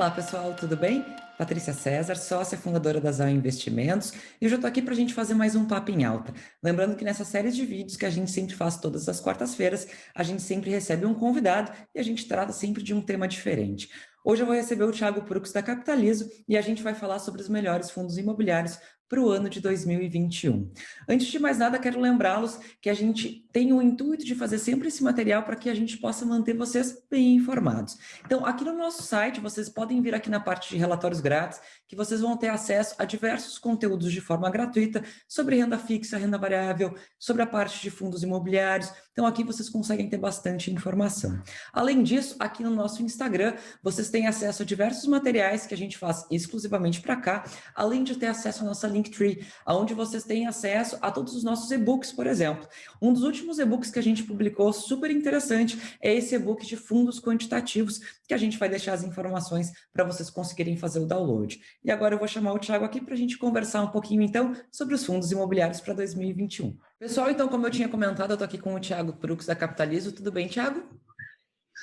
Olá pessoal, tudo bem? Patrícia César, sócia fundadora da Zao Investimentos, e eu já estou aqui para a gente fazer mais um Papo em Alta. Lembrando que nessa série de vídeos que a gente sempre faz todas as quartas-feiras, a gente sempre recebe um convidado e a gente trata sempre de um tema diferente. Hoje eu vou receber o Thiago Prux da Capitalizo e a gente vai falar sobre os melhores fundos imobiliários para o ano de 2021. Antes de mais nada, quero lembrá-los que a gente tem o intuito de fazer sempre esse material para que a gente possa manter vocês bem informados. Então, aqui no nosso site, vocês podem vir aqui na parte de relatórios grátis, que vocês vão ter acesso a diversos conteúdos de forma gratuita sobre renda fixa, renda variável, sobre a parte de fundos imobiliários. Então, aqui vocês conseguem ter bastante informação. Além disso, aqui no nosso Instagram, vocês têm acesso a diversos materiais que a gente faz exclusivamente para cá, além de ter acesso à nossa Linktree, onde vocês têm acesso a todos os nossos e-books, por exemplo. Um dos últimos e-books que a gente publicou, super interessante, é esse e-book de fundos quantitativos, que a gente vai deixar as informações para vocês conseguirem fazer o download. E agora eu vou chamar o Thiago aqui para a gente conversar um pouquinho, então, sobre os fundos imobiliários para 2021. Pessoal, então, como eu tinha comentado, eu estou aqui com o Thiago Prux da Capitalizo. Tudo bem, Thiago?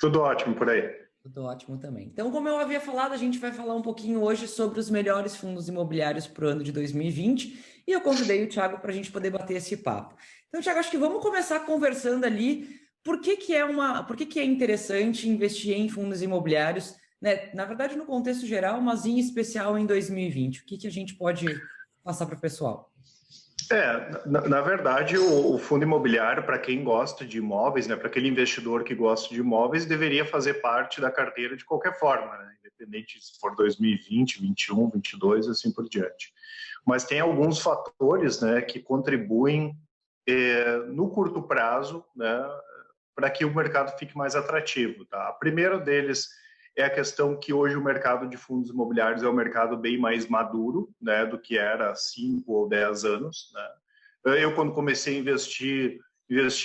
Tudo ótimo por aí. Tudo ótimo também. Então, como eu havia falado, a gente vai falar um pouquinho hoje sobre os melhores fundos imobiliários para o ano de 2020 e eu convidei o Thiago para a gente poder bater esse papo. Então, Thiago, acho que vamos começar conversando ali por que é interessante investir em fundos imobiliários, né? Na verdade, no contexto geral, mas em especial em 2020. O que a gente pode passar para o pessoal? Na verdade, o fundo imobiliário, para quem gosta de imóveis, né, para aquele investidor que gosta de imóveis, deveria fazer parte da carteira de qualquer forma, né, independente se for 2020, 21, 22, assim por diante. Mas tem alguns fatores, né, que contribuem no curto prazo, né, para que o mercado fique mais atrativo. Tá? O primeiro deles é a questão que hoje o mercado de fundos imobiliários é um mercado bem mais maduro, né, do que era há 5 ou 10 anos. Né? Eu, quando comecei a investir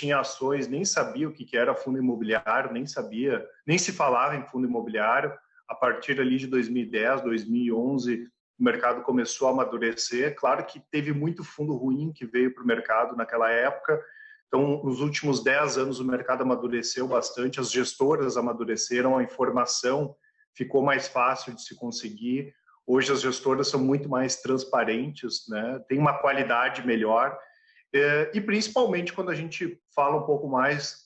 em ações, nem sabia o que era fundo imobiliário, nem se falava em fundo imobiliário. A partir ali de 2010, 2011, o mercado começou a amadurecer. Claro que teve muito fundo ruim que veio para o mercado naquela época. Então, nos últimos 10 anos, o mercado amadureceu bastante, as gestoras amadureceram, a informação ficou mais fácil de se conseguir. Hoje, as gestoras são muito mais transparentes, né? Tem uma qualidade melhor. E, principalmente, quando a gente fala um pouco mais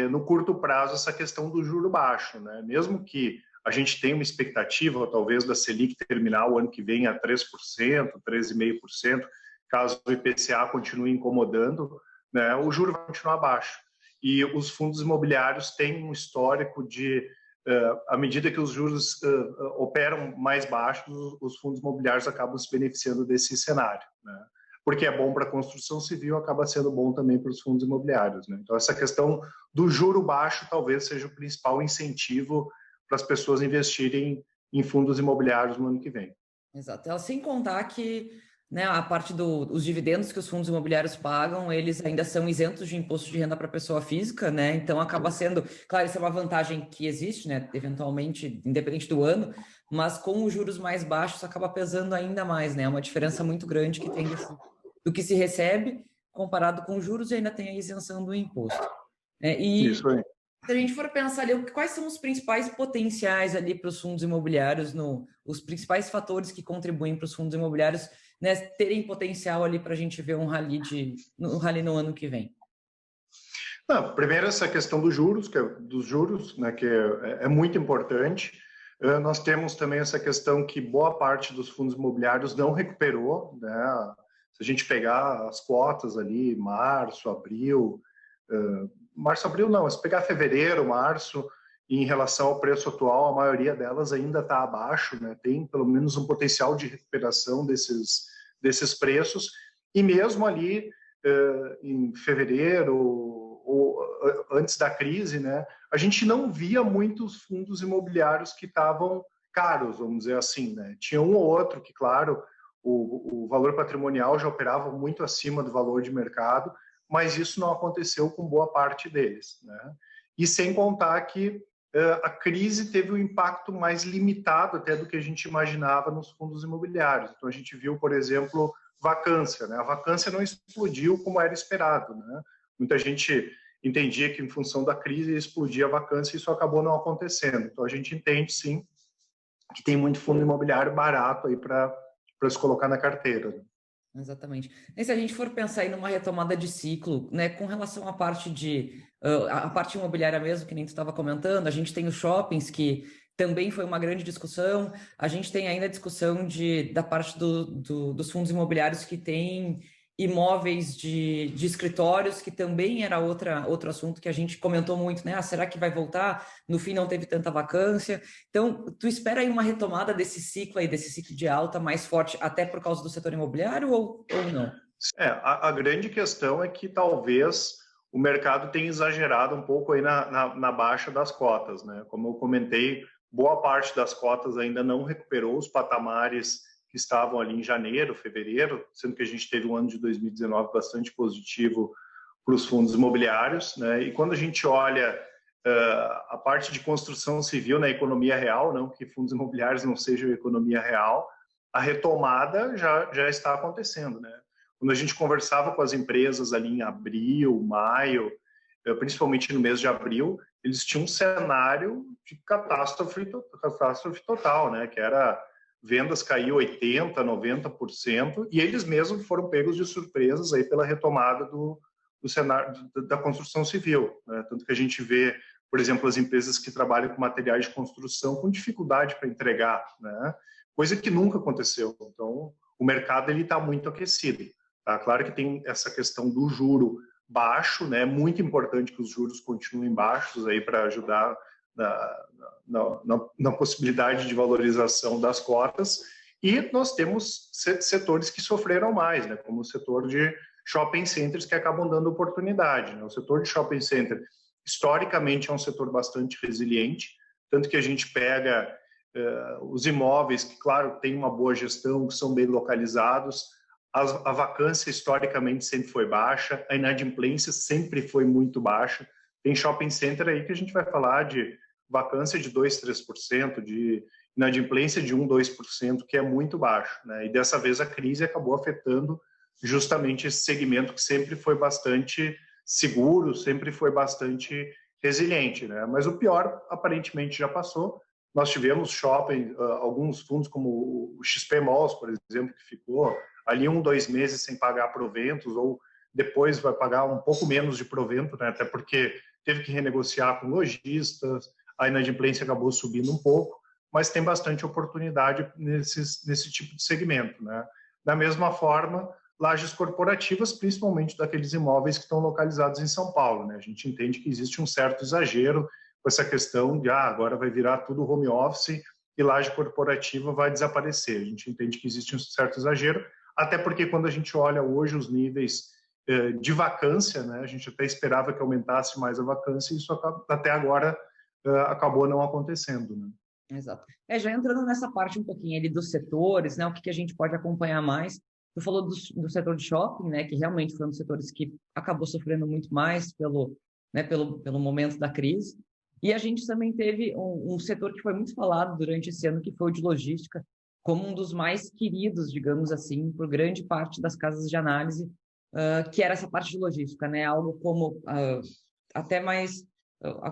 no curto prazo, essa questão do juro baixo. Né? Mesmo que a gente tenha uma expectativa, talvez, da Selic terminar o ano que vem a 3%, 3,5%, caso o IPCA continue incomodando, né, o juro vai continuar baixo. E os fundos imobiliários têm um histórico de, à medida que os juros operam mais baixos, os fundos imobiliários acabam se beneficiando desse cenário. Né? Porque é bom para a construção civil, acaba sendo bom também para os fundos imobiliários. Né? Então, essa questão do juro baixo talvez seja o principal incentivo para as pessoas investirem em fundos imobiliários no ano que vem. Exato. Sem contar que, né, a parte dos dividendos que os fundos imobiliários pagam, eles ainda são isentos de imposto de renda para pessoa física, né? Então acaba sendo, claro, isso é uma vantagem que existe, né? Eventualmente, independente do ano, mas com os juros mais baixos acaba pesando ainda mais, né? É uma diferença muito grande que tem do que se recebe comparado com os juros e ainda tem a isenção do imposto. Isso aí. Se a gente for pensar ali, quais são os principais potenciais ali para os fundos imobiliários, os principais fatores que contribuem para os fundos imobiliários, né, terem potencial ali para a gente ver um rally no ano que vem? Não, primeiro essa questão dos juros, né, que é muito importante. Nós temos também essa questão que boa parte dos fundos imobiliários não recuperou, né? Se a gente pegar as cotas ali, março, abril não, se pegar fevereiro, março, em relação ao preço atual, a maioria delas ainda está abaixo, né? Tem pelo menos um potencial de recuperação desses preços, e mesmo ali em fevereiro, ou antes da crise, né, a gente não via muitos fundos imobiliários que estavam caros, vamos dizer assim. Né? Tinha um ou outro que, claro, o valor patrimonial já operava muito acima do valor de mercado, mas isso não aconteceu com boa parte deles. Né? E sem contar que a crise teve um impacto mais limitado até do que a gente imaginava nos fundos imobiliários. Então, a gente viu, por exemplo, vacância. Né? A vacância não explodiu como era esperado. Né? Muita gente entendia que, em função da crise, explodia a vacância e isso acabou não acontecendo. Então, a gente entende, sim, que tem muito fundo imobiliário barato aí para se colocar na carteira. Exatamente. E se a gente for pensar aí numa retomada de ciclo, né, com relação à parte a parte imobiliária mesmo, que nem tu estava comentando, a gente tem os shoppings que também foi uma grande discussão, a gente tem ainda a discussão da parte dos fundos imobiliários que tem imóveis de escritórios, que também era outro assunto que a gente comentou muito, né? Ah, será que vai voltar? No fim não teve tanta vacância. Então, tu espera aí uma retomada desse ciclo de alta mais forte, até por causa do setor imobiliário ou não? A grande questão é que talvez o mercado tenha exagerado um pouco aí na baixa das cotas, né? Como eu comentei, boa parte das cotas ainda não recuperou os patamares que estavam ali em janeiro, fevereiro, sendo que a gente teve um ano de 2019 bastante positivo para os fundos imobiliários, né? E quando a gente olha a parte de construção civil na economia real, não que fundos imobiliários não sejam economia real, a retomada já está acontecendo, né? Quando a gente conversava com as empresas ali em abril, maio, principalmente no mês de abril, eles tinham um cenário de catástrofe total, né? Que era vendas caíam 80%, 90%, e eles mesmos foram pegos de surpresas aí pela retomada do cenário da construção civil, né? Tanto que a gente vê, por exemplo, as empresas que trabalham com materiais de construção com dificuldade para entregar, né? Coisa que nunca aconteceu. Então, o mercado ele está muito aquecido. Tá? Claro que tem essa questão do juro baixo, né? É muito importante que os juros continuem baixos aí para ajudar na possibilidade de valorização das cotas. E nós temos setores que sofreram mais, né? Como o setor de shopping centers, que acabam dando oportunidade, né? O setor de shopping center, historicamente, é um setor bastante resiliente, tanto que a gente pega os imóveis que, claro, têm uma boa gestão, que são bem localizados, a vacância historicamente sempre foi baixa, a inadimplência sempre foi muito baixa. Tem shopping center aí que a gente vai falar de vacância de 2%, 3%, de inadimplência de 1%, 2%, que é muito baixo, né? E dessa vez a crise acabou afetando justamente esse segmento que sempre foi bastante seguro, sempre foi bastante resiliente, né? Mas o pior aparentemente já passou. Nós tivemos shopping, alguns fundos como o XP Malls, por exemplo, que ficou ali 1, 2 meses sem pagar proventos, ou depois vai pagar um pouco menos de provento, né? Até porque teve que renegociar com lojistas, a inadimplência acabou subindo um pouco, mas tem bastante oportunidade nesse tipo de segmento, né? Da mesma forma, lajes corporativas, principalmente daqueles imóveis que estão localizados em São Paulo, né? A gente entende que existe um certo exagero com essa questão de agora vai virar tudo home office e laje corporativa vai desaparecer. A gente entende que existe um certo exagero, até porque quando a gente olha hoje os níveis de vacância, né, a gente até esperava que aumentasse mais a vacância e isso até agora acabou não acontecendo, né? Exato. Já entrando nessa parte um pouquinho ali dos setores, né, o que a gente pode acompanhar mais, tu falou do setor de shopping, né, que realmente foi um dos setores que acabou sofrendo muito mais pelo momento da crise, e a gente também teve um setor que foi muito falado durante esse ano, que foi o de logística, como um dos mais queridos, digamos assim, por grande parte das casas de análise, que era essa parte de logística, né? Algo como até mais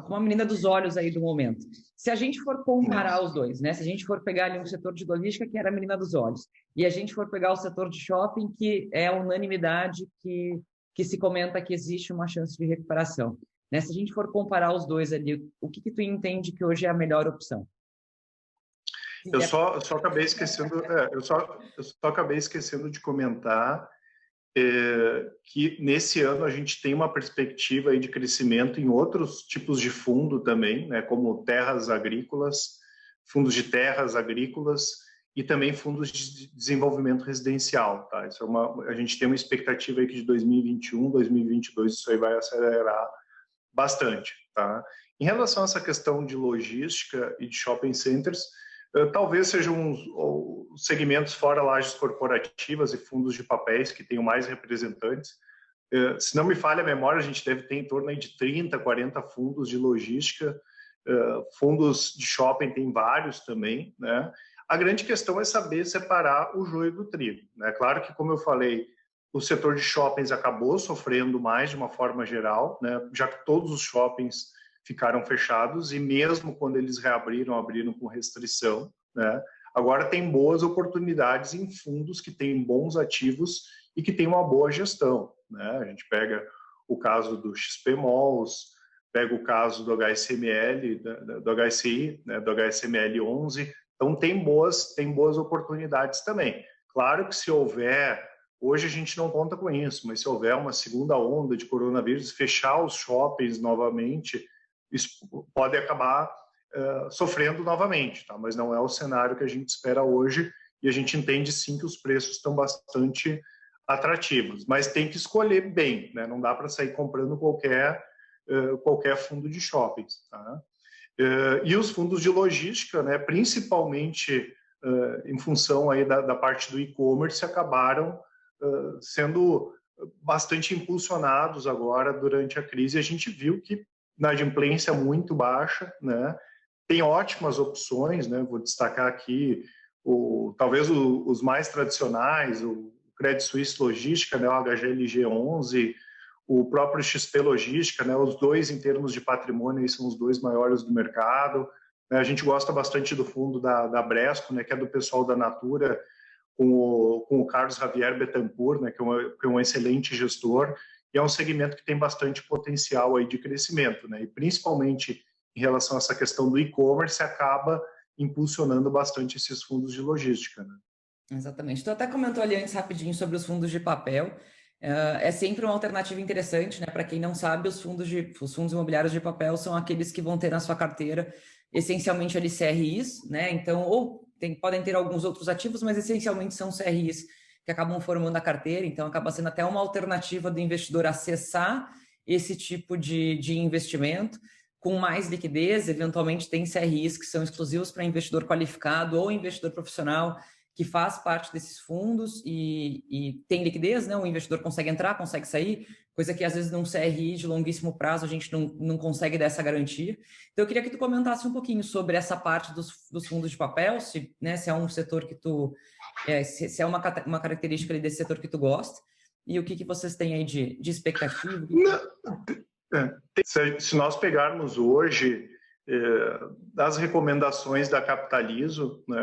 como a menina dos olhos aí do momento. Se a gente for comparar os dois, né? Se a gente for pegar ali um setor de logística, que era a menina dos olhos, e a gente for pegar o setor de shopping, que é a unanimidade que se comenta que existe uma chance de recuperação. Né? Se a gente for comparar os dois ali, o que tu entende que hoje é a melhor opção? Eu só acabei esquecendo, eu só acabei esquecendo de comentar que nesse ano a gente tem uma perspectiva aí de crescimento em outros tipos de fundo também, né, como terras agrícolas, fundos de terras agrícolas e também fundos de desenvolvimento residencial, tá? Isso a gente tem uma expectativa aí que de 2021, 2022 isso aí vai acelerar bastante, tá? Em relação a essa questão de logística e de shopping centers, talvez sejam os segmentos fora lajes corporativas e fundos de papéis que tenham mais representantes. Se não me falha a memória, a gente deve ter em torno de 30, 40 fundos de logística, fundos de shopping tem vários também, né? A grande questão é saber separar o joio do trigo, né? Claro que, como eu falei, o setor de shoppings acabou sofrendo mais de uma forma geral, né? Já que todos os shoppings ficaram fechados e mesmo quando eles reabriram, abriram com restrição, né? Agora tem boas oportunidades em fundos que têm bons ativos e que têm uma boa gestão, né? A gente pega o caso do XP Malls, pega o caso do HSML, do HSI, né, do HSML 11, então tem boas oportunidades também. Claro que se houver, hoje a gente não conta com isso, mas se houver uma segunda onda de coronavírus, fechar os shoppings novamente, isso pode acabar sofrendo novamente, tá? Mas não é o cenário que a gente espera hoje, e a gente entende sim que os preços estão bastante atrativos, mas tem que escolher bem, né? Não dá para sair comprando qualquer fundo de shoppings, tá? E os fundos de logística, né, principalmente em função aí da parte do e-commerce, acabaram sendo bastante impulsionados agora durante a crise. A gente viu que na adimplência muito baixa, né, tem ótimas opções, né, vou destacar aqui talvez os mais tradicionais, o Credit Suisse Logística, né, o HGLG 11, o próprio XP Logística, né, os dois em termos de patrimônio são os dois maiores do mercado. A gente gosta bastante do fundo da Bresco, né, que é do pessoal da Natura, com o Carlos Javier Betancourt, né, que é um excelente gestor, e é um segmento que tem bastante potencial aí de crescimento, né, e principalmente em relação a essa questão do e-commerce, acaba impulsionando bastante esses fundos de logística, né? Exatamente. Tu até comentou ali antes rapidinho sobre os fundos de papel. É sempre uma alternativa interessante, né? Para quem não sabe, os fundos imobiliários de papel são aqueles que vão ter na sua carteira essencialmente ali CRIs, né? Então, podem ter alguns outros ativos, mas essencialmente são CRIs que acabam formando a carteira, então acaba sendo até uma alternativa do investidor acessar esse tipo de investimento com mais liquidez. Eventualmente tem CRIs que são exclusivos para investidor qualificado ou investidor profissional que faz parte desses fundos e tem liquidez, né? O investidor consegue entrar, consegue sair, coisa que às vezes num CRI de longuíssimo prazo a gente não consegue dar essa garantia. Então eu queria que tu comentasse um pouquinho sobre essa parte dos fundos de papel, se é um setor que se é uma característica ali desse setor que tu gosta, e o que vocês têm aí de expectativa. Se nós pegarmos hoje das recomendações da Capitalizo, né,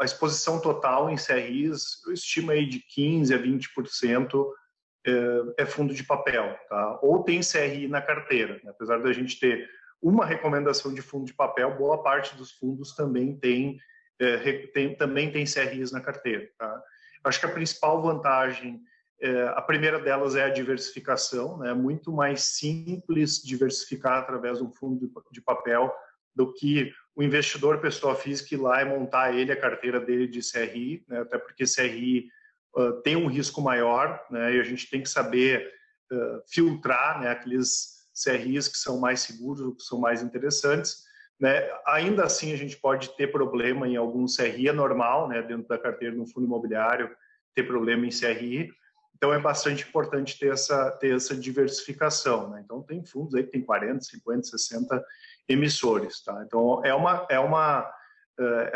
a exposição total em CRIs, eu estimo aí de 15% a 20% é fundo de papel, tá? Ou tem CRI na carteira, né? Apesar da gente ter uma recomendação de fundo de papel, boa parte dos fundos também tem CRIs na carteira, tá? Acho que a principal vantagem, a primeira delas é a diversificação, né? É muito mais simples diversificar através de um fundo de papel do que o investidor, pessoa física, ir lá e montar a carteira dele de CRI, né? Até porque CRI tem um risco maior, né? E a gente tem que saber filtrar, né, aqueles CRIs que são mais seguros, que são mais interessantes, né? Ainda assim, a gente pode ter problema em algum CRI, é normal, né, dentro da carteira de um fundo imobiliário, ter problema em CRI. Então, é bastante importante ter essa diversificação, né? Então, tem fundos aí que tem 40, 50, 60 emissores, tá? Então, é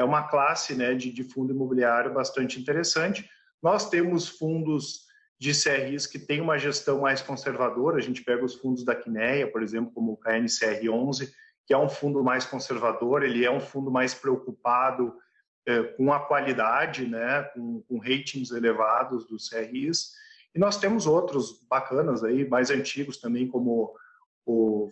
uma classe, né, de fundo imobiliário bastante interessante. Nós temos fundos de CRIs que têm uma gestão mais conservadora. A gente pega os fundos da Quineia, por exemplo, como o KNCR 11, que é um fundo mais conservador, ele é um fundo mais preocupado com a qualidade, né, com ratings elevados dos CRIs. E nós temos outros bacanas aí, mais antigos também, como o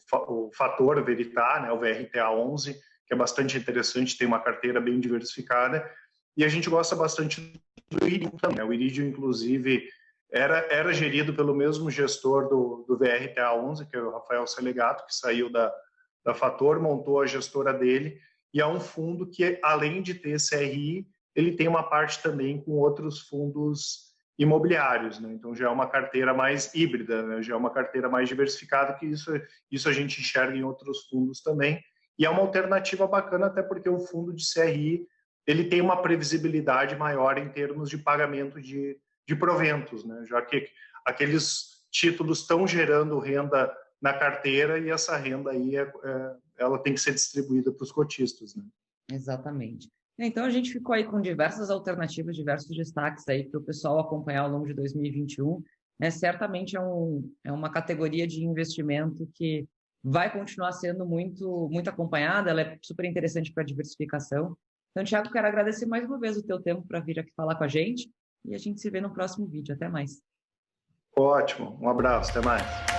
Fator Veritar, né, o VRTA 11, que é bastante interessante, tem uma carteira bem diversificada. E a gente gosta bastante do Iridium também, né? O Iridium, inclusive, era gerido pelo mesmo gestor do VRTA 11, que é o Rafael Selegato, que saiu da Fator, montou a gestora dele, e é um fundo que, além de ter CRI, ele tem uma parte também com outros fundos imobiliários, né? Então já é uma carteira mais híbrida, né? Já é uma carteira mais diversificada, que isso a gente enxerga em outros fundos também, e é uma alternativa bacana, até porque o fundo de CRI ele tem uma previsibilidade maior em termos de pagamento de proventos, né? Já que aqueles títulos estão gerando renda na carteira e essa renda aí ela tem que ser distribuída para os cotistas, né? Exatamente. Então, a gente ficou aí com diversas alternativas, diversos destaques aí para o pessoal acompanhar ao longo de 2021. Certamente é uma categoria de investimento que vai continuar sendo muito acompanhada, ela é super interessante para diversificação. Então, Thiago, quero agradecer mais uma vez o teu tempo para vir aqui falar com a gente e a gente se vê no próximo vídeo. Até mais. Ótimo, um abraço, até mais.